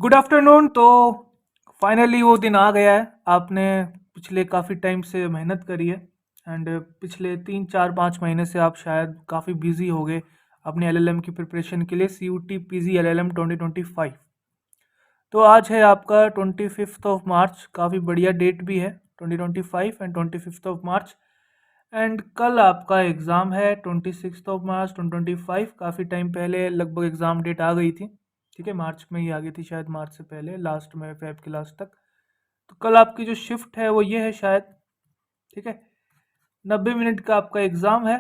Good afternoon. तो finally वो दिन आ गया है। आपने पिछले काफ़ी टाइम से मेहनत करी है एंड पिछले 3 4 5 महीने से आप शायद काफ़ी बिजी हो गए अपने एलएलएम की प्रिपरेशन के लिए। C U T P G L L M 2025। तो आज है आपका 25 मार्च। काफ़ी बढ़िया डेट भी है, 2025 एंड 25 मार्च। एंड कल आपका एग्ज़ाम है 26 मार्च 2025। काफ़ी टाइम पहले लगभग एग्ज़ाम डेट आ गई थी। ठीक है, मार्च में ही आ गई थी शायद, मार्च से पहले लास्ट में, फेब के लास्ट तक। तो कल आपकी जो शिफ्ट है वो ये है शायद। ठीक है, 90 मिनट का आपका एग्ज़ाम है।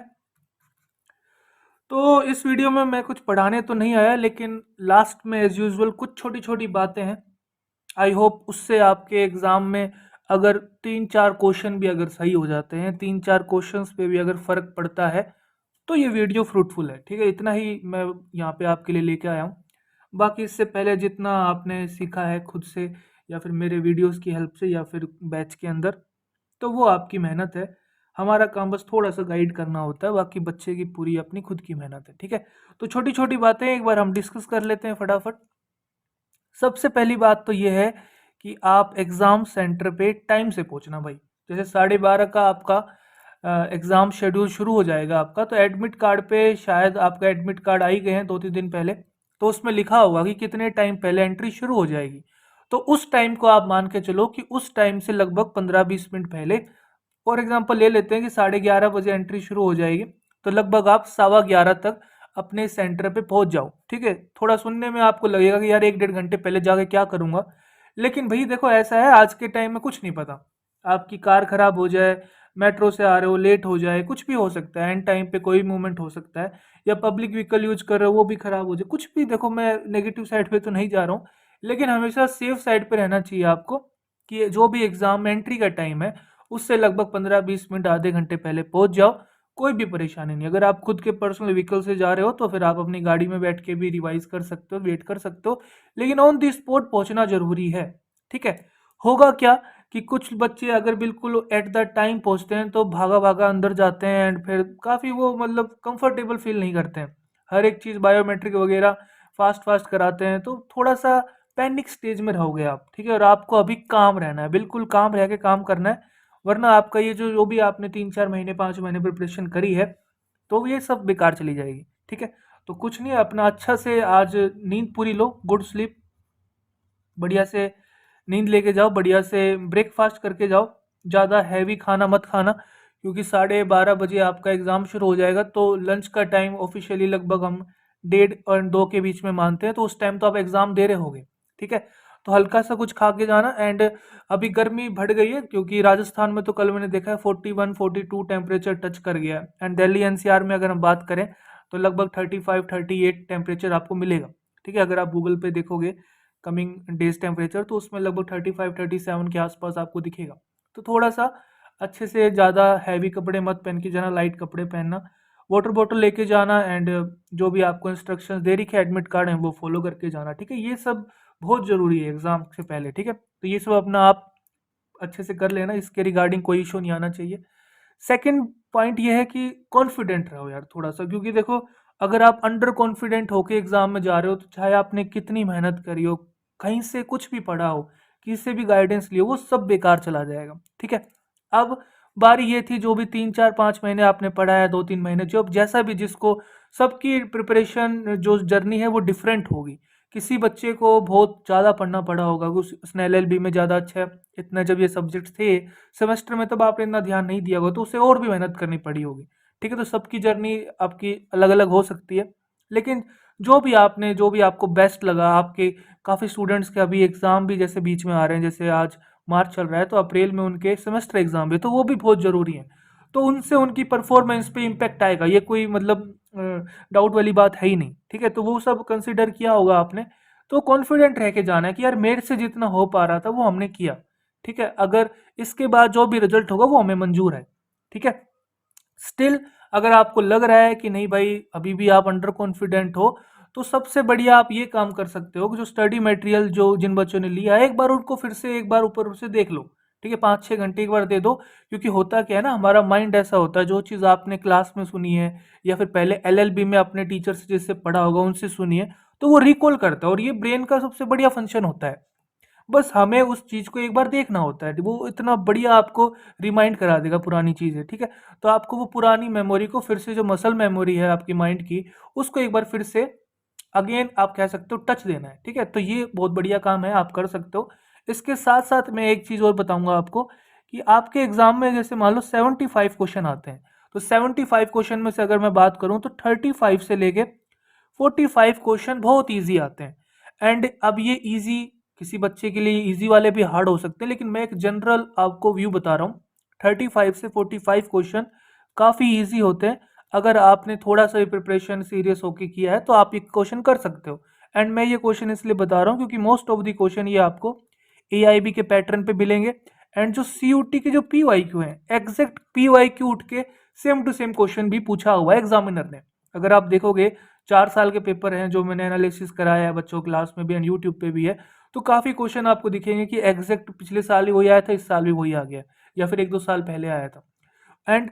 तो इस वीडियो में मैं कुछ पढ़ाने तो नहीं आया, लेकिन लास्ट में एज यूजुअल कुछ छोटी छोटी बातें हैं। आई होप उससे आपके एग्ज़ाम में अगर 3 4 क्वेश्चन भी अगर सही हो जाते हैं, 3 4 क्वेश्चंस पे भी अगर फ़र्क पड़ता है, तो ये वीडियो फ्रूटफुल है। ठीक है, इतना ही मैं यहाँ पे आपके लिए लेके आया हूँ। बाकी इससे पहले जितना आपने सीखा है खुद से या फिर मेरे वीडियोस की हेल्प से या फिर बैच के अंदर, तो वो आपकी मेहनत है। हमारा काम बस थोड़ा सा गाइड करना होता है, बाकी बच्चे की पूरी अपनी खुद की मेहनत है। ठीक है, तो छोटी छोटी बातें एक बार हम डिस्कस कर लेते हैं फटाफट। सबसे पहली बात तो ये है कि आप एग्ज़ाम सेंटर पे टाइम से पहुंचना भाई। जैसे 12:30 का आपका एग्ज़ाम शेड्यूल शुरू हो जाएगा आपका, तो एडमिट कार्ड पे शायद आपका एडमिट कार्ड आ ही गए हैं 2 3 दिन पहले, तो उसमें लिखा होगा कि कितने टाइम पहले एंट्री शुरू हो जाएगी। तो उस टाइम को आप मान के चलो कि उस टाइम से लगभग 15 20 मिनट पहले, फॉर एग्जाम्पल ले लेते हैं कि 11:30 बजे एंट्री शुरू हो जाएगी, तो लगभग आप 11:15 तक अपने सेंटर पे पहुंच जाओ। ठीक है, थोड़ा सुनने में आपको लगेगा कि यार 1 1.5 घंटे पहले जाके क्या करूंगा, लेकिन भाई देखो ऐसा है, आज के टाइम में कुछ नहीं पता। आपकी कार खराब हो जाए, मेट्रो से आ रहे हो लेट हो जाए, कुछ भी हो सकता है, एंड टाइम पे कोई मूवमेंट हो सकता है, या पब्लिक व्हीकल यूज कर रहे हो वो भी खराब हो जाए, कुछ भी। देखो मैं नेगेटिव साइड पे तो नहीं जा रहा हूँ, लेकिन हमेशा सेफ साइड पे रहना चाहिए आपको, कि जो भी एग्जाम में एंट्री का टाइम है उससे लगभग 15 20 मिनट आधे घंटे पहले पहुंच जाओ। कोई भी परेशानी नहीं। अगर आप खुद के पर्सनल व्हीकल से जा रहे हो तो फिर आप अपनी गाड़ी में बैठ के भी रिवाइज कर सकते हो, वेट कर सकते हो, लेकिन ऑन दी स्पॉट पहुंचना जरूरी है। ठीक है, होगा क्या कि कुछ बच्चे अगर बिल्कुल एट द टाइम पहुंचते हैं तो भागा भागा अंदर जाते हैं एंड फिर काफ़ी वो मतलब कंफर्टेबल फील नहीं करते हैं। हर एक चीज़ बायोमेट्रिक वगैरह फास्ट फास्ट कराते हैं, तो थोड़ा सा पैनिक स्टेज में रहोगे आप। ठीक है, और आपको अभी काम रहना है, बिल्कुल काम रह के काम करना है, वरना आपका ये जो जो भी आपने 3 4 महीने 5 महीने प्रिपरेशन करी है, तो ये सब बेकार चली जाएगी। ठीक है, तो कुछ नहीं, अपना अच्छा से आज नींद पूरी लो, गुड स्लीप, बढ़िया से नींद लेके जाओ, बढ़िया से ब्रेकफास्ट करके जाओ। ज़्यादा हैवी खाना मत खाना, क्योंकि 12:30 बजे आपका एग्ज़ाम शुरू हो जाएगा, तो लंच का टाइम ऑफिशियली लगभग हम 1:30 और 2 के बीच में मानते हैं, तो उस टाइम तो आप एग्ज़ाम दे रहे होगे। ठीक है, तो हल्का सा कुछ खा के जाना। एंड अभी गर्मी बढ़ गई है, क्योंकि राजस्थान में तो कल मैंने देखा है 41 42 टेम्परेचर टच कर गया है, एंड दिल्ली एनसीआर में अगर हम बात करें तो लगभग 35 38 टेम्परेचर आपको मिलेगा। ठीक है, अगर आप गूगल पे देखोगे कमिंग डेज टेम्परेचर, तो उसमें लगभग 35 37 के आसपास आपको दिखेगा। तो थोड़ा सा अच्छे से, ज़्यादा हैवी कपड़े मत पहन के जाना, लाइट कपड़े पहनना, वाटर बॉटल लेके जाना, एंड जो भी आपको इंस्ट्रक्शंस दे रखी है एडमिट कार्ड है वो फॉलो करके जाना। ठीक है, ये सब बहुत ज़रूरी है एग्ज़ाम से पहले। ठीक है, तो ये सब अपना आप अच्छे से कर लेना, इसके रिगार्डिंग कोई इशू नहीं आना चाहिए। सेकंड पॉइंट ये है कि कॉन्फिडेंट रहो यार थोड़ा सा, क्योंकि देखो अगर आप अंडर कॉन्फिडेंट होके एग्जाम में जा रहे हो, तो चाहे आपने कितनी मेहनत करी हो, कहीं से कुछ भी पढ़ा हो, किसी से भी गाइडेंस लियो, वो सब बेकार चला जाएगा। ठीक है, अब बारी ये थी, जो भी 3 4 5 महीने आपने पढ़ा है, 2 3 महीने, जो जैसा भी जिसको, सबकी प्रिपरेशन जो जर्नी है वो डिफरेंट होगी। किसी बच्चे को बहुत ज़्यादा पढ़ना पड़ा होगा, उसने एलएलबी में ज़्यादा अच्छा, इतने जब ये सब्जेक्ट थे सेमेस्टर में तब आपने इतना ध्यान नहीं दिया होगा, तो उसे और भी मेहनत करनी पड़ी होगी। ठीक है, तो सबकी जर्नी आपकी अलग अलग हो सकती है, लेकिन जो भी आपको बेस्ट लगा, आपके काफ़ी स्टूडेंट्स के अभी एग्ज़ाम भी जैसे बीच में आ रहे हैं, जैसे आज मार्च चल रहा है तो अप्रैल में उनके सेमेस्टर एग्ज़ाम भी, तो वो भी बहुत ज़रूरी है। तो उनसे उनकी परफॉर्मेंस पे इम्पैक्ट आएगा, ये कोई मतलब डाउट वाली बात है ही नहीं। ठीक है, तो वो सब कंसिडर किया होगा आपने, तो कॉन्फिडेंट रह के जाना है कि यार मेरे से जितना हो पा रहा था वो हमने किया। ठीक है, अगर इसके बाद जो भी रिजल्ट होगा वो हमें मंजूर है। ठीक है, स्टिल अगर आपको लग रहा है कि नहीं भाई अभी भी आप अंडर कॉन्फिडेंट हो, तो सबसे बढ़िया आप ये काम कर सकते हो कि जो स्टडी मटेरियल जो जिन बच्चों ने लिया है, एक बार उनको फिर से एक बार ऊपर से देख लो। ठीक है, 5 6 घंटे एक बार दे दो, क्योंकि होता क्या है ना, हमारा माइंड ऐसा होता है, जो चीज़ आपने क्लास में सुनी है या फिर पहले एलएलबी में अपने टीचर से जिससे पढ़ा होगा उनसे सुनी है, तो वो रिकॉल करता है और ये ब्रेन का सबसे बढ़िया फंक्शन होता है। बस हमें उस चीज़ को एक बार देखना होता है, वो इतना बढ़िया आपको रिमाइंड करा देगा पुरानी चीज़ें, ठीक है? तो आपको वो पुरानी मेमोरी को फिर से, जो मसल मेमोरी है आपकी माइंड की, उसको एक बार फिर से अगेन आप कह सकते हो टच देना है, ठीक है? तो ये बहुत बढ़िया काम है, आप कर सकते हो। इसके साथ-साथ मैं एक चीज़ और बताऊँगा आपको कि आपके एग्ज़ाम में जैसे मान लो 75 क्वेश्चन आते हैं, तो 75 क्वेश्चन में से अगर मैं बात करूँ तो 35 से लेके 45 क्वेश्चन बहुत ईज़ी आते हैं। एंड अब ये ईज़ी, किसी बच्चे के लिए ईज़ी वाले भी हार्ड हो सकते हैं, लेकिन मैं एक जनरल आपको व्यू बता रहा हूँ। 35 से 45 क्वेश्चन काफ़ी ईज़ी होते हैं। अगर आपने थोड़ा-सा भी प्रिपरेशन सीरियस होके किया है, तो आप ये क्वेश्चन कर सकते हो। एंड मैं ये क्वेश्चन इसलिए बता रहा हूँ क्योंकि मोस्ट ऑफ द क्वेश्चन ये आपको एआईबी के पैटर्न पे मिलेंगे। एंड जो सीयूटी के जो पीवाईक्यू हैं, एग्जैक्ट पीवाईक्यू उठ के सेम टू सेम क्वेश्चन भी पूछा हुआ है एग्जामिनर ने। अगर आप देखोगे 4 साल के पेपर हैं जो मैंने एनालिसिस कराया है बच्चों क्लास में भी एंड यूट्यूब पे भी है, तो काफ़ी क्वेश्चन आपको दिखेंगे कि एग्जैक्ट पिछले साल ही वही आया था, इस साल भी वही आ गया, या फिर 1-2 साल पहले आया था। एंड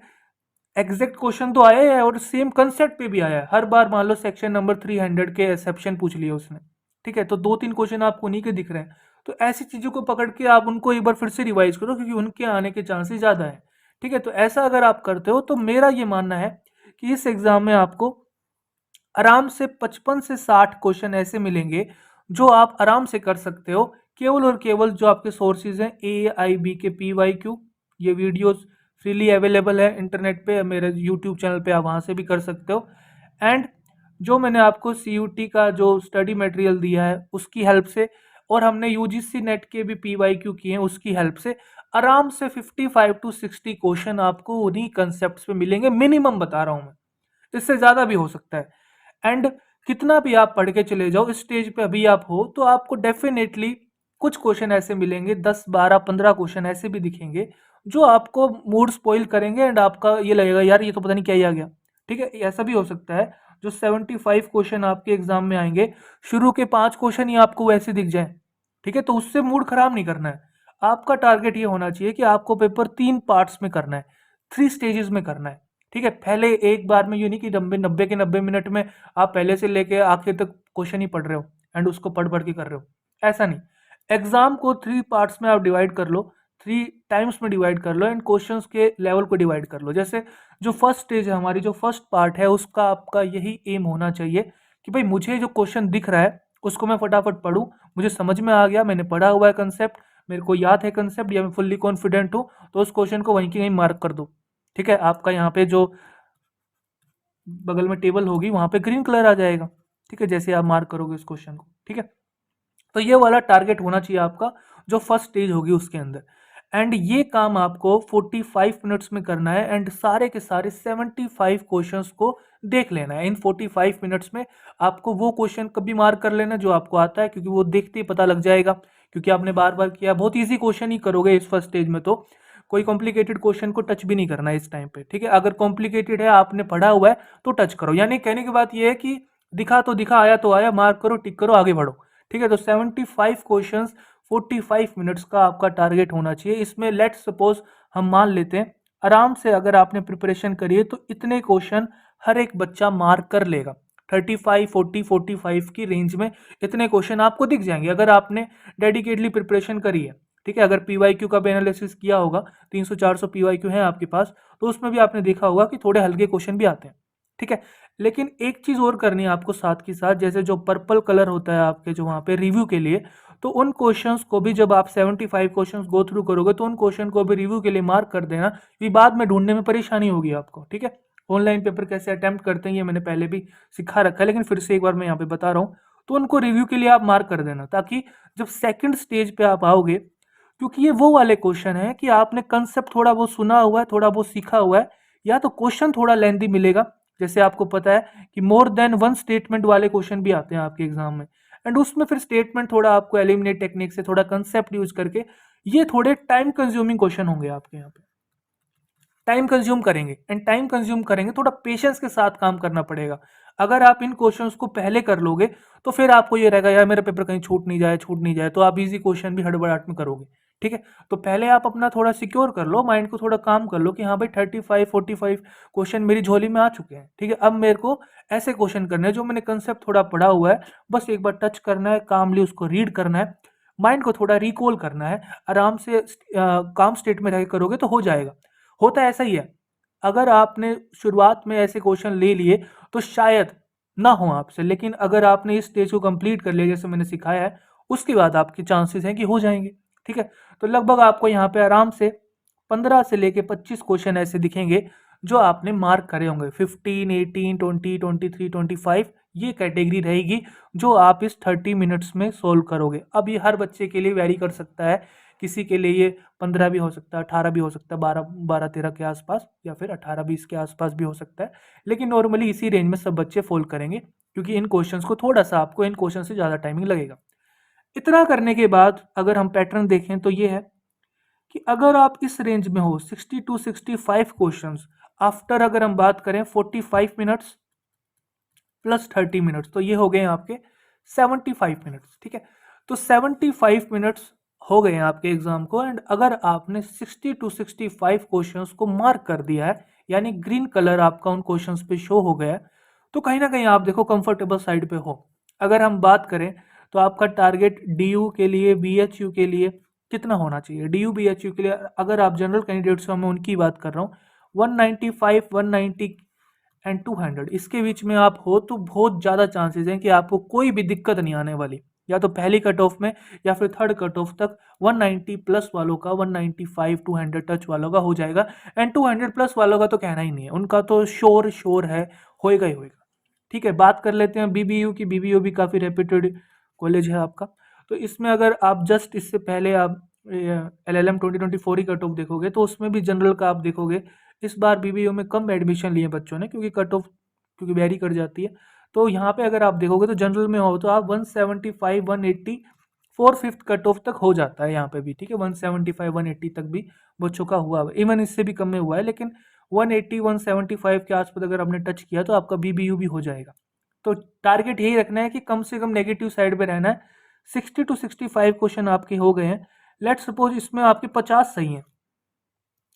एग्जैक्ट क्वेश्चन तो आया है और सेम कंसेप्ट पे भी आया है। हर बार मान लो सेक्शन नंबर 300 के एक्सेप्शन पूछ लिए उसने, ठीक है? तो 2-3 क्वेश्चन आपको उन्हीं के दिख रहे हैं। तो ऐसी चीज़ों को पकड़ के आप उनको एक बार फिर से रिवाइज करो, क्योंकि उनके आने के चांसेस ज़्यादा है, ठीक है? तो ऐसा अगर आप करते हो तो मेरा ये मानना है कि इस एग्ज़ाम में आपको आराम से 55 से 60 क्वेश्चन ऐसे मिलेंगे जो आप आराम से कर सकते हो, केवल और केवल जो आपके सोर्सेज हैं AIB के PYQ। ये वीडियोस फ्रीली अवेलेबल है इंटरनेट पे, मेरे यूट्यूब चैनल पे, आप वहाँ से भी कर सकते हो। एंड जो मैंने आपको CUT का जो स्टडी मटेरियल दिया है उसकी हेल्प से, और हमने UGC नेट के भी PYQ किए हैं उसकी हेल्प से, आराम से 55 टू 60 क्वेश्चन आपको उन्हीं कंसेप्ट पे मिलेंगे, मिनिमम बता रहा हूँ मैं, इससे ज़्यादा भी हो सकता है। एंड कितना भी आप पढ़ के चले जाओ, इस स्टेज पे अभी आप हो, तो आपको डेफिनेटली कुछ क्वेश्चन ऐसे मिलेंगे, 10 12 15 क्वेश्चन ऐसे भी दिखेंगे जो आपको मूड स्पॉइल करेंगे एंड आपका ये लगेगा यार ये तो पता नहीं क्या ही आ गया, ठीक है? ऐसा भी हो सकता है जो 75 क्वेश्चन आपके एग्जाम में आएंगे, शुरू के 5 क्वेश्चन ही आपको वैसे दिख जाए, ठीक है? तो उससे मूड खराब नहीं करना है। आपका टारगेट ये होना चाहिए कि आपको पेपर 3 पार्ट्स में करना है, 3 स्टेजेस में करना है, ठीक है? पहले एक बार में ये नहीं कि 90 के 90 मिनट में आप पहले से लेके आखिर तक क्वेश्चन ही पढ़ रहे हो एंड उसको पढ़ के कर रहे हो, ऐसा नहीं। एग्जाम को 3 पार्ट्स में आप डिवाइड कर लो, 3 टाइम्स में डिवाइड कर लो एंड क्वेश्चंस के लेवल को डिवाइड कर लो। जैसे जो फर्स्ट स्टेज है हमारी, जो फर्स्ट पार्ट है, उसका आपका यही एम होना चाहिए कि भाई मुझे जो क्वेश्चन दिख रहा है उसको मैं फटाफट पढूं, मुझे समझ में आ गया, मैंने पढ़ा हुआ है कंसेप्ट, मेरे को याद है कंसेप्ट, या मैं फुल्ली कॉन्फिडेंट हूँ, तो उस क्वेश्चन को वहीं की वहीं मार्क कर दो, ठीक है? आपका यहाँ पे जो बगल में टेबल होगी वहां पे ग्रीन कलर आ जाएगा, ठीक है? जैसे आप मार्क करोगे इस क्वेश्चन को, ठीक है? तो ये वाला टारगेट होना चाहिए आपका जो फर्स्ट स्टेज होगी उसके अंदर। एंड ये काम आपको 45 मिनट्स में करना है एंड सारे के सारे 75 क्वेश्चंस को देख लेना है। इन 45 मिनट्स में आपको वो क्वेश्चन कभी मार्क कर लेना जो आपको आता है, क्योंकि वो देखते ही पता लग जाएगा, क्योंकि आपने बार बार किया। बहुत ईजी क्वेश्चन ही करोगे इस फर्स्ट स्टेज में, तो कोई कॉम्प्लिकेटेड क्वेश्चन को टच भी नहीं करना है इस टाइम पे, ठीक है? अगर कॉम्प्लिकेटेड है, आपने पढ़ा हुआ है, तो टच करो। यानी कहने की बात ये है कि दिखा तो दिखा, आया तो आया, मार्क करो, टिक करो, आगे बढ़ो, ठीक है? तो 75 क्वेश्चंस 45 मिनट्स का आपका टारगेट होना चाहिए। इसमें लेट्स सपोज हम मान लेते हैं आराम से अगर आपने प्रिपरेशन करी है तो इतने क्वेश्चन हर एक बच्चा मार्क कर लेगा। 35 40 45 की रेंज में इतने क्वेश्चन आपको दिख जाएंगे अगर आपने डेडिकेटली प्रिपरेशन करी है, ठीक है? अगर पीवाईक्यू का भी एनालिसिस किया होगा, 300-400 पीवाईक्यू है आपके पास, तो उसमें भी आपने देखा होगा कि थोड़े हल्के क्वेश्चन भी आते हैं, ठीक है? लेकिन एक चीज़ और करनी है आपको साथ के साथ, जैसे जो पर्पल कलर होता है आपके जो वहाँ पे रिव्यू के लिए, तो उन क्वेश्चंस को भी जब आप 75 क्वेश्चंस गो थ्रू करोगे तो उन क्वेश्चन को भी रिव्यू के लिए मार्क कर देना, क्योंकि बाद में ढूंढने में परेशानी होगी आपको, ठीक है? ऑनलाइन पेपर कैसे अटेम्प्ट करते हैं ये मैंने पहले भी सिखा रखा है, लेकिन फिर से एक बार मैं यहाँ पे बता रहा हूँ। तो उनको रिव्यू के लिए आप मार्क कर देना, ताकि जब सेकंड स्टेज पे आप आओगे, क्योंकि ये वो वाले क्वेश्चन है कि आपने कंसेप्ट थोड़ा बहुत सुना हुआ है, थोड़ा बहुत सीखा हुआ है, या तो क्वेश्चन थोड़ा लेंथी मिलेगा, जैसे आपको पता है कि मोर देन वन स्टेटमेंट वाले क्वेश्चन भी आते हैं आपके एग्जाम में, एंड उसमें फिर स्टेटमेंट थोड़ा आपको एलिमिनेट टेक्निक से थोड़ा कंसेप्ट यूज करके, ये थोड़े टाइम कंज्यूमिंग क्वेश्चन होंगे आपके यहाँ पे, टाइम कंज्यूम करेंगे, एंड टाइम कंज्यूम करेंगे, थोड़ा पेशेंस के साथ काम करना पड़ेगा। अगर आप इन क्वेश्चंस को पहले कर लोगे तो फिर आपको ये रहेगा यार मेरा पेपर कहीं छूट नहीं जाए, छूट नहीं जाए, तो आप इजी क्वेश्चन भी हड़बड़ाहट में करोगे, ठीक है? तो पहले आप अपना थोड़ा सिक्योर कर लो, माइंड को थोड़ा काम कर लो कि हाँ भाई 35-45 क्वेश्चन मेरी झोली में आ चुके हैं, ठीक है? अब मेरे को ऐसे क्वेश्चन करने हैं जो मैंने कंसेप्ट थोड़ा पढ़ा हुआ है, बस एक बार टच करना है, कामली उसको रीड करना है, माइंड को थोड़ा रिकॉल करना है, आराम से काम स्टेट में रह के करोगे तो हो जाएगा। होता ऐसा ही है, अगर आपने शुरुआत में ऐसे क्वेश्चन ले लिए तो शायद ना हो आपसे, लेकिन अगर आपने इस स्टेज को कंप्लीट कर लिया जैसे मैंने सिखाया है, उसके बाद आपके चांसेस हैं कि हो जाएंगे, ठीक है? तो लगभग आपको यहाँ पे आराम से 15 से लेके 25 क्वेश्चन ऐसे दिखेंगे जो आपने मार्क करे होंगे। 15, 18, 20, 23, 25 ये कैटेगरी रहेगी जो आप इस 30 मिनट्स में सोल्व करोगे। अब ये हर बच्चे के लिए वेरी कर सकता है, किसी के लिए ये 15 भी हो सकता है, 18 भी हो सकता है, 12-13 के आसपास, या फिर 18-20 के आसपास भी हो सकता है, लेकिन नॉर्मली इसी रेंज में सब बच्चे फोल्ड करेंगे, क्योंकि इन क्वेश्चंस को थोड़ा सा आपको इन क्वेश्चन से ज़्यादा टाइमिंग लगेगा। इतना करने के बाद अगर हम पैटर्न देखें तो ये है कि अगर आप इस रेंज में हो 60 टू 65 क्वेश्चंस आफ्टर, अगर हम बात करें 45 मिनट्स प्लस 30 मिनट्स, तो ये हो गए आपके 75 मिनट्स, ठीक है? तो 75 मिनट्स हो गए हैं आपके एग्जाम को, एंड अगर आपने 60 टू 65 क्वेश्चंस को मार्क कर दिया है, यानी ग्रीन कलर आपका उन क्वेश्चंस पे शो हो गया है, तो कहीं ना कहीं आप देखो कंफर्टेबल साइड पे हो। अगर हम बात करें तो आपका टारगेट डीयू के लिए, बीएचयू के लिए कितना होना चाहिए? डीयू बीएचयू के लिए अगर आप जनरल कैंडिडेट्स हो, मैं उनकी बात कर रहा हूँ, 195, 190 एंड 200 इसके बीच में आप हो तो बहुत ज़्यादा चांसेस हैं कि आपको कोई भी दिक्कत नहीं आने वाली, या तो पहली कट ऑफ में या फिर थर्ड कट ऑफ तक 190 प्लस वालों का, 195 200 टच वालों का हो जाएगा, एंड 200 प्लस वालों का तो कहना ही नहीं है, उनका तो श्योर श्योर है, होएगा ही होएगा। ठीक है, बात कर लेते हैं बीबीयू की। बीबीयू भी काफ़ी रेप्यूटेड कॉलेज है आपका, तो इसमें अगर आप जस्ट इससे पहले आप LLM 2024 ही कट ऑफ देखोगे तो उसमें भी जनरल का आप देखोगे, इस बार बीबीयू में कम एडमिशन लिए बच्चों ने, क्योंकि कट ऑफ क्योंकि वेरी कर जाती है। तो यहाँ पे अगर आप देखोगे तो जनरल में हो तो आप 175 180 4/5 कट ऑफ तक हो जाता है यहाँ पे भी, ठीक है? 175 180 तक भी बच्चों का हुआ है, इवन इससे भी कम में हुआ है, लेकिन 180 175 के आसपास अगर आपने टच किया तो आपका बीबीयू भी हो जाएगा। तो टारगेट यही रखना है कि कम से कम नेगेटिव साइड पे रहना है। 60 टू 65 क्वेश्चन आपके हो गए हैं, लेट्स सपोज इसमें आपके 50 सही हैं,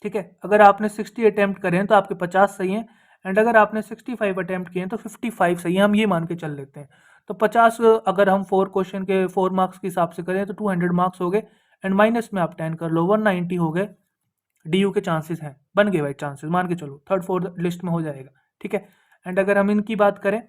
ठीक है? अगर आपने 60 अटेम्प्ट करे हैं तो आपके 50 सही हैं, एंड अगर आपने 65 अटेम्प्ट किए हैं तो 55 सही हैं, हम ये मान के चल लेते हैं। तो 50 अगर हम 4 क्वेश्चन के 4 मार्क्स के हिसाब से करें तो 200 मार्क्स हो गए, एंड माइनस में आप 10 कर लो, 190 हो गए। डीयू के चांसेस हैं, बन गए भाई चांसेस, मान के चलो थर्ड फोर्थ लिस्ट में हो जाएगा, ठीक है? एंड अगर हम इनकी बात करें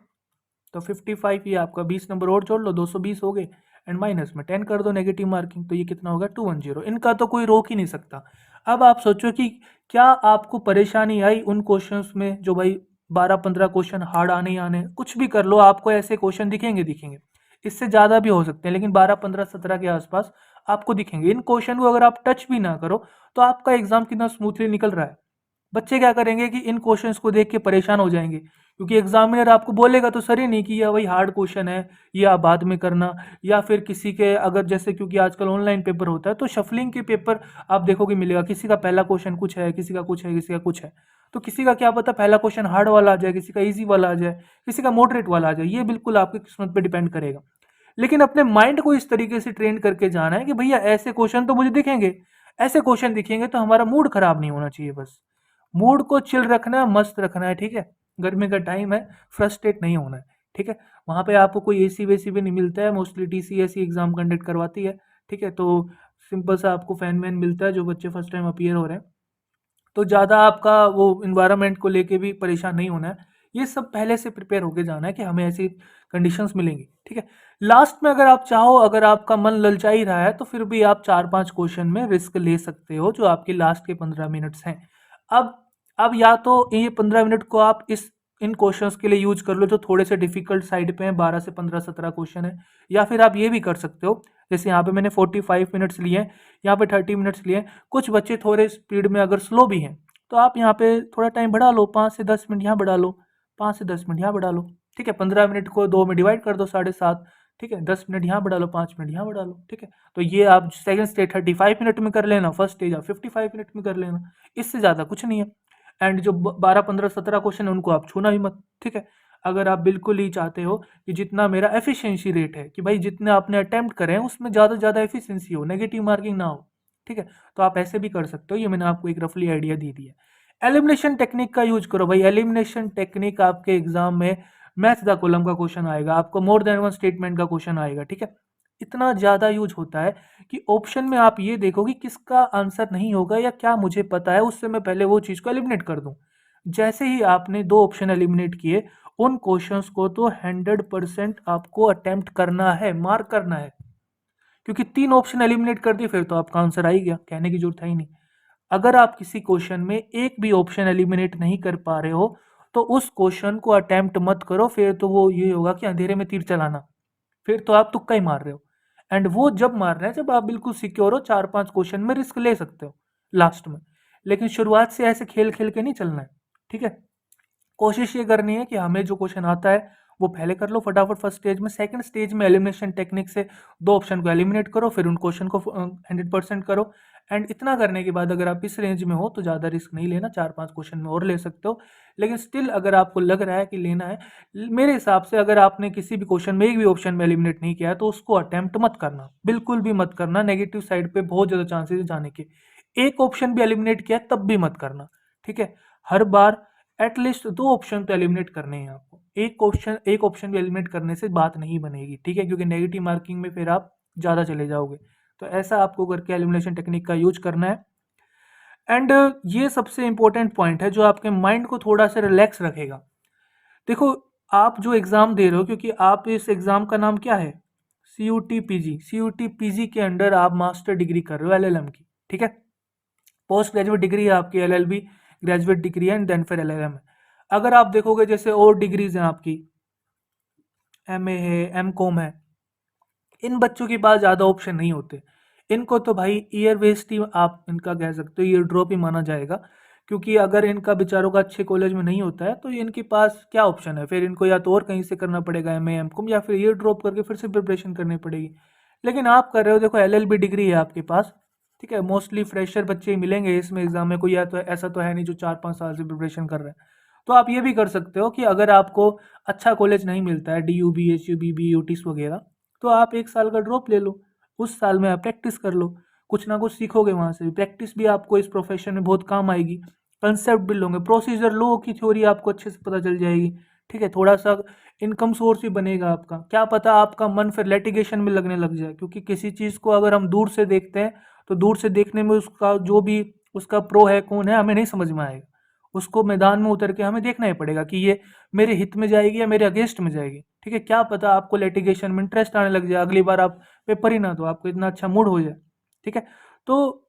तो 55, ये आपका 20 नंबर और जोड़ लो, 220 हो गए, एंड माइनस में 10 कर दो नेगेटिव मार्किंग, तो ये कितना होगा 210। इनका तो कोई रोक ही नहीं सकता। अब आप सोचो कि क्या आपको परेशानी आई उन क्वेश्चंस में जो भाई 12-15 क्वेश्चन हार्ड आने ही आने, कुछ भी कर लो आपको ऐसे क्वेश्चन दिखेंगे दिखेंगे, इससे ज़्यादा भी हो सकते हैं, लेकिन 12-15-17 के आसपास आपको दिखेंगे। इन क्वेश्चन को अगर आप टच भी ना करो तो आपका एग्जाम कितना स्मूथली निकल रहा है। बच्चे क्या करेंगे कि इन क्वेश्चंस को देख के परेशान हो जाएंगे, क्योंकि एग्जामिनर आपको बोलेगा तो सर ही नहीं कि यह वही हार्ड क्वेश्चन है, ये आप बाद में करना, या फिर किसी के अगर जैसे क्योंकि आजकल ऑनलाइन पेपर होता है तो शफलिंग के पेपर आप देखोगे मिलेगा, किसी का पहला क्वेश्चन कुछ है, किसी का कुछ है, किसी का कुछ है, तो किसी का क्या पता पहला क्वेश्चन हार्ड वाला आ जाए, किसी का ईजी वाला आ जाए, किसी का मॉडरेट वाला आ जाए, ये बिल्कुल आपकी किस्मत पर डिपेंड करेगा। लेकिन अपने माइंड को इस तरीके से ट्रेन करके जाना है कि भैया ऐसे क्वेश्चन तो मुझे दिखेंगे, ऐसे क्वेश्चन दिखेंगे तो हमारा मूड खराब नहीं होना चाहिए, बस मूड को चिल रखना है, मस्त रखना है, ठीक है? गर्मी का टाइम है, फ्रस्ट्रेट नहीं होना है, ठीक है? वहाँ पे आपको कोई एसी वेसी भी नहीं मिलता है, मोस्टली टीसीएस एग्जाम कंडक्ट करवाती है, ठीक है? तो सिंपल सा आपको फैन वैन मिलता है जो बच्चे फर्स्ट टाइम अपीयर हो रहे हैं, तो ज़्यादा आपका वो इन्वायरमेंट को लेके भी परेशान नहीं होना है। ये सब पहले से प्रिपेयर होके जाना है कि हमें ऐसी कंडीशंस मिलेंगी, ठीक है? लास्ट में अगर आप चाहो, अगर आपका मन ललचा ही रहा है तो फिर भी आप 4-5 क्वेश्चन में रिस्क ले सकते हो जो आपके लास्ट के 15 मिनट्स हैं। अब अब या तो ये 15 मिनट को आप इस इन क्वेश्चंस के लिए यूज कर लो जो थोड़े से डिफिकल्ट साइड पे हैं, 12 से 15-17 क्वेश्चन है, या फिर आप ये भी कर सकते हो, जैसे यहाँ पे मैंने 45 मिनट्स लिए हैं, यहाँ पे 30 मिनट्स लिए हैं, कुछ बच्चे थोड़े स्पीड में अगर स्लो भी हैं तो आप यहाँ पे थोड़ा टाइम बढ़ा लो, 5 से 10 मिनट यहाँ बढ़ा लो, 5 से 10 मिनट यहाँ बढ़ा लो, ठीक है? 15 मिनट को 2 में डिवाइड कर दो, 7.5, ठीक है? 10 मिनट यहाँ बढ़ा लो, 5 मिनट यहाँ बढ़ा लो, ठीक है? तो ये आप सेकंड स्टेज 35 मिनट में कर लेना, फर्स्ट स्टेज आप 55 मिनट में कर लेना, इससे ज़्यादा कुछ नहीं है। एंड जो 12-15-17 क्वेश्चन है उनको आप छूना ही मत, ठीक है? अगर आप बिल्कुल ही चाहते हो कि जितना मेरा एफिशिएंसी रेट है कि भाई जितने आपने अटेम्प्ट करे हैं उसमें ज़्यादा से ज़्यादा एफिशिएंसी हो, नेगेटिव मार्किंग ना हो, ठीक है, तो आप ऐसे भी कर सकते हो, ये मैंने आपको एक रफली आइडिया दे दिया। एलिमिनेशन टेक्निक का यूज करो भाई। एलिमिनेशन टेक्निक आपके एग्जाम में मैथ द कॉलम का क्वेश्चन आएगा, आपको मोर देन वन स्टेटमेंट का क्वेश्चन आएगा, ठीक है। इतना ज़्यादा यूज होता है कि ऑप्शन में आप ये देखो कि किसका आंसर नहीं होगा या क्या मुझे पता है, उससे मैं पहले वो चीज़ को एलिमिनेट कर दूं। जैसे ही आपने दो ऑप्शन एलिमिनेट किए, उन क्वेश्चंस को तो 100% आपको अटेम्प्ट करना है, मार्क करना है, क्योंकि तीन ऑप्शन एलिमिनेट कर दिए फिर तो आपका आंसर आ ही गया, कहने की जरूरत है ही नहीं। अगर आप किसी क्वेश्चन में एक भी ऑप्शन एलिमिनेट नहीं कर पा रहे हो तो उस क्वेश्चन को अटेम्प्ट मत करो, फिर तो वो ये होगा कि अंधेरे में तीर चलाना, फिर तो आप तुक्का ही मार रहे हो। एंड वो जब मार रहे हैं जब आप बिल्कुल सिक्योर हो, 4-5 क्वेश्चन में रिस्क ले सकते हो लास्ट में, लेकिन शुरुआत से ऐसे खेल खेल के नहीं चलना है, ठीक है। कोशिश ये करनी है कि हमें जो क्वेश्चन आता है वो पहले कर लो फटाफट फर्स्ट स्टेज में। सेकंड स्टेज में एलिमिनेशन टेक्निक से दो ऑप्शन को एलिमिनेट करो, फिर उन क्वेश्चन को 100% करो। एंड इतना करने के बाद अगर आप इस रेंज में हो तो ज़्यादा रिस्क नहीं लेना, 4-5 क्वेश्चन में और ले सकते हो। लेकिन स्टिल अगर आपको लग रहा है कि लेना है, मेरे हिसाब से अगर आपने किसी भी क्वेश्चन में एक भी ऑप्शन में एलिमिनेट नहीं किया है तो उसको अटेम्प्ट मत करना, बिल्कुल भी मत करना। नेगेटिव साइड पे बहुत ज़्यादा चांसेस है जाने के। एक ऑप्शन भी एलिमिनेट किया है तब भी मत करना, ठीक है। हर बार एटलीस्ट दो ऑप्शन तो एलिमिनेट करने हैं आपको, एक ऑप्शन भी एलिमिनेट करने से बात नहीं बनेगी, ठीक है, क्योंकि नेगेटिव मार्किंग में फिर आप ज़्यादा चले जाओगे। तो ऐसा आपको करके एलिमिनेशन टेक्निक का यूज करना है। एंड ये सबसे इंपॉर्टेंट पॉइंट है जो आपके माइंड को थोड़ा सा रिलैक्स रखेगा। देखो, आप जो एग्ज़ाम दे रहे हो, क्योंकि आप इस एग्ज़ाम का नाम क्या है, सी यू टी पी जी के अंडर आप मास्टर डिग्री कर रहे हो LLM की, ठीक है। पोस्ट ग्रेजुएट डिग्री है आपकी, LLB ग्रेजुएट डिग्री है, एंड देन फिर LLM है। अगर आप देखोगे जैसे और डिग्रीज हैं आपकी, MA है, MCOM है, इन बच्चों के पास ज़्यादा ऑप्शन नहीं होते। इनको तो भाई ईयर वेस्ट ही आप इनका कह सकते हो, ईयर ड्रॉप ही माना जाएगा, क्योंकि अगर इनका बेचारों का अच्छे कॉलेज में नहीं होता है तो इनके पास क्या ऑप्शन है, फिर इनको या तो और कहीं से करना पड़ेगा MA MCOM, या फिर ईयर ड्रॉप करके फिर से प्रिपरेशन करनी पड़ेगी। लेकिन आप कर रहे हो, देखो LLB डिग्री है आपके पास, ठीक है। मोस्टली फ्रेशर बच्चे ही मिलेंगे इसमें एग्जाम में, कोई या तो ऐसा तो है नहीं जो 4-5 साल से प्रिपरेशन कर रहे हैं। तो आप ये भी कर सकते हो कि अगर आपको अच्छा कॉलेज नहीं मिलता है, DU BHU BBUTs वगैरह, तो आप 1 साल का ड्रॉप ले लो, उस साल में आप प्रैक्टिस कर लो, कुछ ना कुछ सीखोगे वहाँ से। प्रैक्टिस भी आपको इस प्रोफेशन में बहुत काम आएगी, कंसेप्ट बिल्ड होंगे, प्रोसीजर लो की थ्योरी आपको अच्छे से पता चल जाएगी, ठीक है। थोड़ा सा इनकम सोर्स भी बनेगा आपका, क्या पता आपका मन फिर लिटिगेशन में लगने लग जाए, क्योंकि किसी चीज़ को अगर हम दूर से देखते हैं तो दूर से देखने में उसका जो भी उसका प्रो है कौन है हमें नहीं समझ में आएगा, उसको मैदान में उतर के हमें देखना ही पड़ेगा कि ये मेरे हित में जाएगी या मेरे अगेंस्ट में जाएगी, ठीक है। क्या पता आपको लिटिगेशन में इंटरेस्ट आने लग जाए, अगली बार आप पेपर ही ना दो, आपको इतना अच्छा मूड हो जाए, ठीक है। तो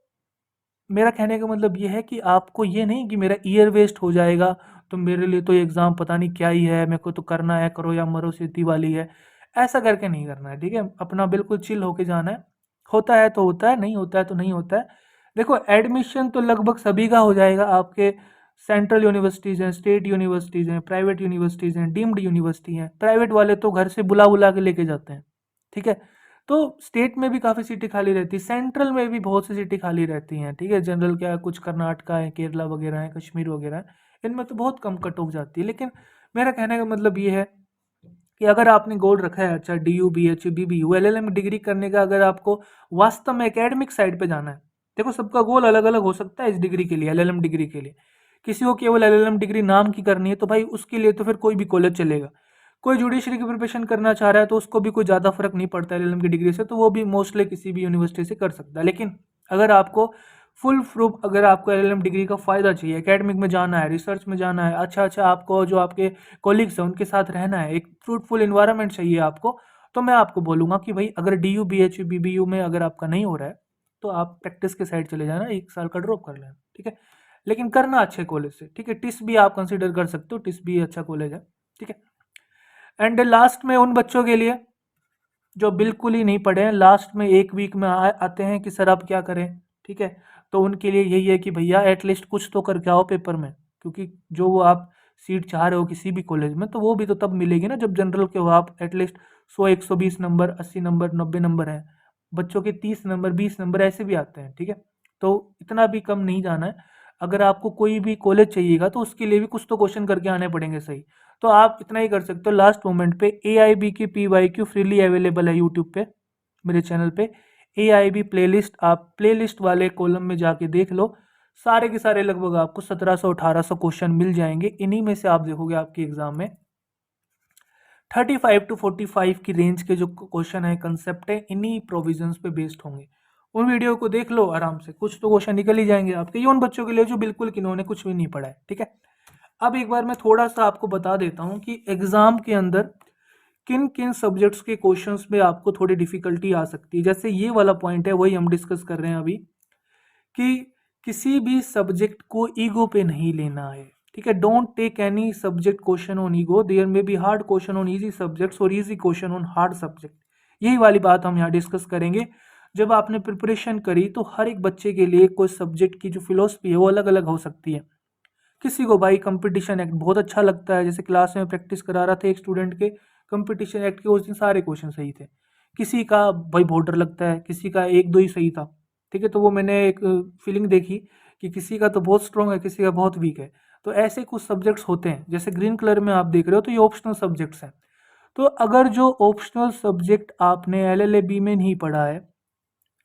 मेरा कहने का मतलब ये है कि आपको ये नहीं कि मेरा ईयर वेस्ट हो जाएगा, तो मेरे लिए तो ये एग्ज़ाम पता नहीं क्या ही है, मेरे को तो करना है, करो या मरो सीधी वाली है, ऐसा करके नहीं करना है, ठीक है। अपना बिल्कुल चिल होके जाना है, होता है तो होता है, नहीं होता है तो नहीं होता है। देखो, एडमिशन तो लगभग सभी का हो जाएगा, आपके सेंट्रल यूनिवर्सिटीज़ हैं, स्टेट यूनिवर्सिटीज़ हैं, प्राइवेट यूनिवर्सिटीज़ हैं, डीम्ड यूनिवर्सिटी हैं। प्राइवेट वाले तो घर से बुला बुला के लेके जाते हैं, ठीक है। तो स्टेट में भी काफ़ी सीटें खाली रहती है, सेंट्रल में भी बहुत सी सीटें खाली रहती हैं, ठीक है। जनरल क्या है, कुछ कर्नाटका है, केरला वगैरह है, कश्मीर वगैरह है, इनमें तो बहुत कम कट ऑफ जाती है। लेकिन मेरा कहने का मतलब ये है कि अगर आपने गोल रखा है अच्छा DU BHU BBU LLM degree करने का, अगर आपको वास्तव में एकेडमिक साइड पे जाना है, देखो सबका गोल अलग अलग हो सकता है इस डिग्री के लिए, LLM डिग्री के लिए। किसी को केवल LLM डिग्री नाम की करनी है तो भाई उसके लिए तो फिर कोई भी कॉलेज चलेगा। कोई जुडिशरी की प्रिपरेशन करना चाह रहा है तो उसको भी कोई ज़्यादा फर्क नहीं पड़ता LLM की डिग्री से, तो वो भी मोस्टली किसी भी यूनिवर्सिटी से कर सकता है। लेकिन अगर आपको फुल प्रूफ, अगर आपको LLM डिग्री का फ़ायदा चाहिए, एकेडमिक में जाना है, रिसर्च में जाना है, अच्छा अच्छा आपको जो आपके कोलीग्स हैं उनके साथ रहना है, एक फ्रूटफुल इन्वायरमेंट चाहिए आपको, तो मैं आपको बोलूँगा कि भाई अगर DU BHU BBU में अगर आपका नहीं हो रहा है तो आप प्रैक्टिस के साइड चले जाना, 1 साल का ड्रॉप कर लेना, ठीक है। लेकिन करना अच्छे कॉलेज से, ठीक है। टिस भी आप कंसिडर कर सकते हो, टिस भी अच्छा कॉलेज है, ठीक है। एंड लास्ट में उन बच्चों के लिए जो बिल्कुल ही नहीं पढ़े हैं, लास्ट में एक वीक में आते हैं कि सर अब क्या करें, ठीक है। तो उनके लिए यही है कि भैया एटलीस्ट कुछ तो करके आओ पेपर में, क्योंकि जो वो आप सीट चाह रहे हो किसी भी कॉलेज में तो वो भी तो तब मिलेगी ना जब जनरल के हो आप। एटलीस्ट 100 120 नंबर, 80 नंबर, 90 नंबर हैं, बच्चों के 30 नंबर, 20 नंबर ऐसे भी आते हैं, ठीक है। तो इतना भी कम नहीं जाना है। अगर आपको कोई भी कॉलेज चाहिएगा तो उसके लिए भी कुछ तो क्वेश्चन करके आने पड़ेंगे, सही। तो आप इतना ही कर सकते हो लास्ट मोमेंट पे। AIB की PYQ फ्रीली अवेलेबल है यूट्यूब पे, मेरे चैनल पे। AIB प्लेलिस्ट, आप प्लेलिस्ट वाले कॉलम में जाके देख लो, सारे के सारे लगभग आपको 1700-1800 क्वेश्चन मिल जाएंगे। इन्हीं में से आप देखोगे आपके एग्जाम में 35 to 45 की रेंज के जो क्वेश्चन है, कंसेप्ट है, इन्हीं प्रोविजंस पे बेस्ड होंगे। उन वीडियो को देख लो आराम से, कुछ तो क्वेश्चन निकल ही जाएंगे आपके, ये उन बच्चों के लिए जो बिल्कुल किन्होंने कुछ भी नहीं पढ़ा है, ठीक है। अब एक बार मैं थोड़ा सा आपको बता देता हूँ कि एग्जाम के अंदर किन किन सब्जेक्ट्स के क्वेश्चंस में आपको थोड़ी डिफिकल्टी आ सकती है। जैसे ये वाला पॉइंट है, वही हम डिस्कस कर रहे हैं अभी, कि किसी भी सब्जेक्ट को ईगो पे नहीं लेना है, ठीक है। Don't take any subject question on ego, there may be hard question on easy subjects और easy question on hard subject. यही वाली बात हम यहाँ डिस्कस करेंगे। जब आपने प्रिपरेशन करी तो हर एक बच्चे के लिए कोई सब्जेक्ट की जो फिलोसफी है वो अलग अलग हो सकती है। किसी को भाई कंपटीशन एक्ट बहुत अच्छा लगता है, जैसे क्लास में प्रैक्टिस करा रहा था एक स्टूडेंट के, कंपटीशन एक्ट के उस दिन सारे क्वेश्चन सही थे। किसी का भाई बहुत डर लगता है, किसी का एक दो ही सही था, ठीक है। तो वो मैंने एक फीलिंग देखी कि किसी का तो बहुत स्ट्रॉन्ग है, किसी का बहुत वीक है। तो ऐसे कुछ सब्जेक्ट्स होते हैं, जैसे ग्रीन कलर में आप देख रहे हो तो ये ऑप्शनल सब्जेक्ट्स हैं। तो अगर जो ऑप्शनल सब्जेक्ट आपने LLB में नहीं पढ़ा है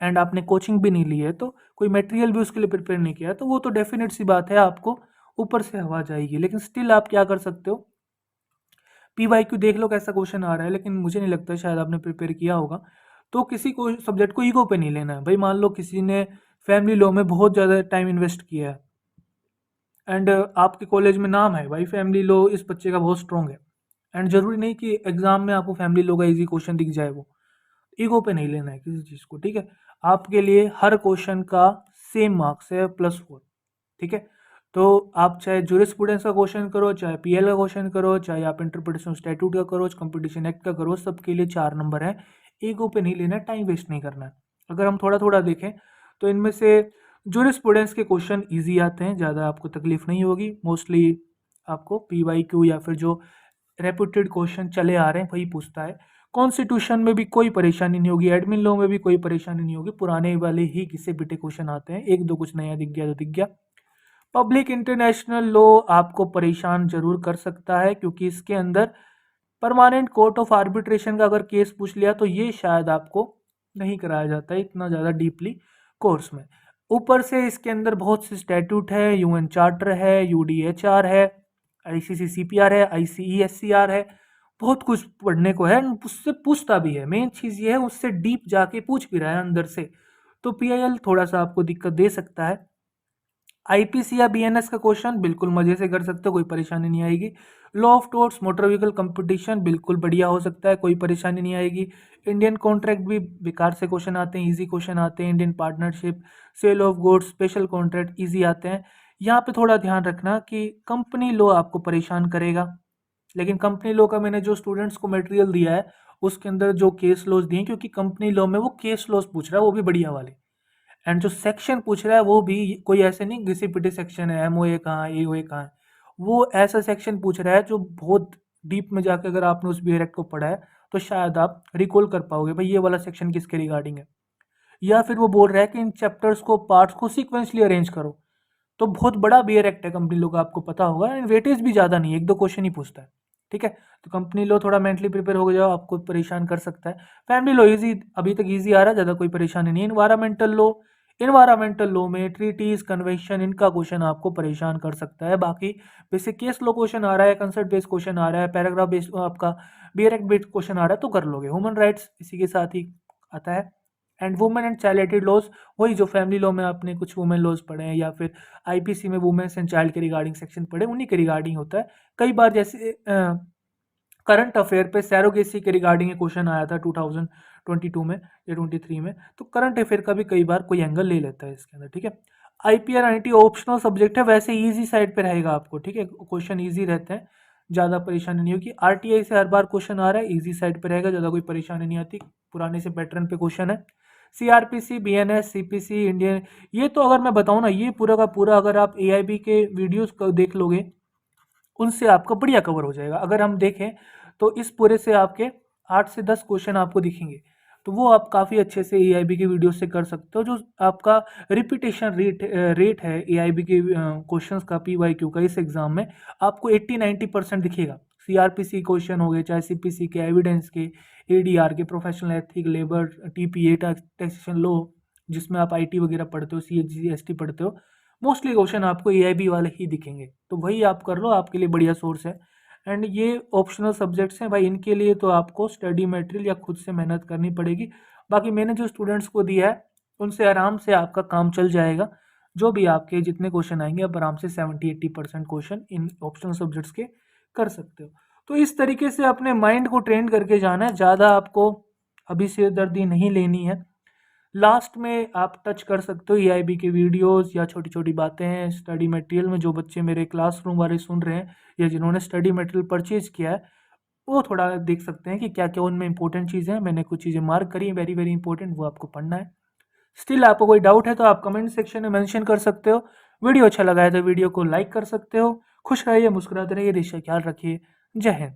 एंड आपने कोचिंग भी नहीं ली है, तो कोई मटेरियल भी उसके लिए प्रिपेयर नहीं किया, तो वो तो डेफिनेट सी बात है आपको ऊपर से हवा जाएगी। लेकिन स्टिल आप क्या कर सकते हो, PYQ देख लो कैसा क्वेश्चन आ रहा है, लेकिन मुझे नहीं लगता शायद आपने प्रिपेयर किया होगा। तो किसी को सब्जेक्ट को ईगो पे नहीं लेना है भाई। मान लो किसी ने फैमिली लॉ में बहुत ज़्यादा टाइम इन्वेस्ट किया है एंड आपके कॉलेज में नाम है भाई फैमिली लॉ इस बच्चे का बहुत स्ट्रॉन्ग है, एंड जरूरी नहीं कि एग्जाम में आपको फैमिली लॉ का इजी क्वेश्चन दिख जाए। वो ईगो पे नहीं लेना है किसी चीज़ को, ठीक है। आपके लिए हर क्वेश्चन का सेम मार्क्स है +4, ठीक है। तो आप चाहे जूरिस्प्रूडेंस का क्वेश्चन करो, चाहे PL का क्वेश्चन करो, चाहे आप इंटरप्रिटेशन स्टैट्यूट का करो, कंपटीशन एक्ट का करो, सबके लिए 4 नंबर है। ईगो पे नहीं लेना है, टाइम वेस्ट नहीं करना है। अगर हम थोड़ा थोड़ा देखें तो इनमें से जूरिस्प्रूडेंस के क्वेश्चन ईजी आते हैं, ज़्यादा आपको तकलीफ नहीं होगी। मोस्टली आपको PYQ या फिर जो रेप्यूटेड क्वेश्चन चले आ रहे हैं वही पूछता है। कॉन्स्टिट्यूशन में भी कोई परेशानी नहीं होगी, एडमिन लॉ में भी कोई परेशानी नहीं होगी, पुराने वाले ही घिसे पिटे क्वेश्चन आते हैं, एक दो कुछ नया दिख गया तो दिख गया। पब्लिक इंटरनेशनल लॉ आपको परेशान जरूर कर सकता है, क्योंकि इसके अंदर परमानेंट कोर्ट ऑफ आर्बिट्रेशन का अगर केस पूछ लिया तो ये शायद आपको नहीं कराया जाता है इतना ज़्यादा डीपली कोर्स में। ऊपर से इसके अंदर बहुत से स्टैट्यूट है, UN चार्टर है, UDHR है, ICC-CPR है, ICE-SCR है, बहुत कुछ पढ़ने को है। उससे पूछता भी है, मेन चीज़ ये है उससे डीप जाके पूछ भी रहा है अंदर से। तो PIL थोड़ा सा आपको दिक्कत दे सकता है। IPC या BNS का क्वेश्चन बिल्कुल मजे से कर सकते हो, कोई परेशानी नहीं आएगी। Law of torts motor vehicle competition बिल्कुल बढ़िया हो सकता है, कोई परेशानी नहीं आएगी। इंडियन कॉन्ट्रैक्ट भी बेकार से क्वेश्चन आते हैं, इजी क्वेश्चन आते हैं। Indian partnership, sale of goods, special contract easy आते हैं। यहाँ पे थोड़ा ध्यान रखना कि कंपनी लॉ आपको परेशान करेगा, लेकिन कंपनी लॉ का मैंने जो स्टूडेंट्स को मटेरियल दिया है उसके अंदर जो केस लॉज दिए, क्योंकि कंपनी लॉ में वो केस लॉज पूछ रहा है, वो भी बढ़िया वाले। एंड जो सेक्शन पूछ रहा है वो भी कोई ऐसे नहीं घिसे पिटे सेक्शन है, MOA कहाँ है, AOA कहाँ है। वो ऐसा सेक्शन पूछ रहा है जो बहुत डीप में जाकर अगर आपने उस BR एक्ट को पढ़ा है तो शायद आप रिकॉल कर पाओगे भाई ये वाला सेक्शन किसके रिगार्डिंग है। या फिर वो बोल रहा है कि इन चैप्टर्स को, पार्ट्स को सीक्वेंसली अरेंज करो। तो बहुत बड़ा BR एक्ट है कंपनी लॉ का, आपको पता होगा, एंड वेटेज भी ज़्यादा नहीं है, एक दो क्वेश्चन ही पूछता है, ठीक है। तो कंपनी लॉ थोड़ा मेंटली प्रिपेयर हो जाओ, आपको परेशान कर सकता है। फैमिली लॉ इजी, अभी तक इजी आ रहा है, ज़्यादा कोई परेशानी नहीं है। इन्वायरमेंटल लॉ में ट्रीटीज, कन्वेंशन, इनका क्वेश्चन आपको परेशान कर सकता है। बाकी बेसिक केस लॉ क्वेश्चन आ रहा है, कंसेप्ट बेस्ड क्वेश्चन आ रहा है, पैराग्राफ बेस्ड आपका BR एक्ट बेस्ड क्वेश्चन आ रहा है तो कर लोगे। ह्यूमन राइट्स इसी के साथ ही आता है। And women and child related laws, वही जो फैमिली लॉ में आपने कुछ वुमेन लॉज पढ़े हैं या फिर IPC में वुमेन्स एंड चाइल्ड के रिगार्डिंग सेक्शन पढ़े, उन्हीं के रिगार्डिंग होता है। कई बार जैसे करंट अफेयर पे सैरोगेसी के रिगार्डिंग क्वेश्चन आया था 2022 में या 23 में, तो करंट अफेयर का भी कई बार कोई एंगल ले लेता है इसके अंदर, ठीक है। IPR INT ऑप्शनल सब्जेक्ट है, वैसे इजी साइड पे रहेगा आपको, ठीक है। क्वेश्चन इजी रहते हैं, ज़्यादा परेशानी नहीं होगी। RTI से हर बार क्वेश्चन आ रहा है, इजी साइड पे रहेगा, ज़्यादा कोई परेशानी नहीं आती, पुराने से पैटर्न पे क्वेश्चन है। CRPC, BNS, CPC, इंडियन, ये तो अगर मैं बताऊँ ना, ये पूरा का पूरा अगर आप AIB के वीडियोस को देख लोगे उनसे आपका बढ़िया कवर हो जाएगा। अगर हम देखें तो इस पूरे से आपके 8 से 10 क्वेश्चन आपको दिखेंगे, तो वो आप काफ़ी अच्छे से AIB के वीडियो से कर सकते हो। जो आपका रिपीटेशन रेट है AIB के क्वेश्चंस का, PYQ का, इस एग्जाम में आपको 80-90% दिखेगा सीआरपीसी क्वेश्चन हो गए, चाहे सीपीसी के, एविडेंस के, एडीआर के, professional ethic, labour, TPA, taxation law, जिसमें आप आईटी वगैरह पढ़ते हो, सीएचजी एसटी पढ़ते हो, मोस्टली क्वेश्चन आपको एआईबी वाले ही दिखेंगे। तो वही आप कर लो, आपके लिए बढ़िया सोर्स है। एंड ये ऑप्शनल सब्जेक्ट्स हैं भाई, इनके लिए तो आपको स्टडी मटेरियल या खुद से मेहनत करनी पड़ेगी। बाकी मैंने जो स्टूडेंट्स को दिया है उनसे आराम से आपका काम चल जाएगा। जो भी आपके जितने क्वेश्चन आएंगे आप आराम से 70-80% क्वेश्चन इन ऑप्शनल सब्जेक्ट्स के कर सकते हो। तो इस तरीके से अपने माइंड को ट्रेन करके जाना है, ज़्यादा आपको अभी सिरदर्दी नहीं लेनी है। लास्ट में आप टच कर सकते हो ईआईबी के वीडियोस या छोटी छोटी बातें हैं स्टडी मटेरियल में। जो बच्चे मेरे क्लासरूम वाले सुन रहे हैं या जिन्होंने स्टडी मटेरियल परचेज किया है, वो थोड़ा देख सकते हैं कि क्या क्या उनमें इंपॉर्टेंट चीज़ें हैं। मैंने कुछ चीज़ें मार्क करी हैं वेरी वेरी इंपॉर्टेंट, वो आपको पढ़ना है। स्टिल आपको कोई डाउट है तो आप कमेंट सेक्शन में मेंशन कर सकते हो। वीडियो अच्छा लगा है तो वीडियो को लाइक कर सकते हो। खुश रहिए, मुस्कुराते रहिए, देश का ख्याल रखिए। जय हिंद।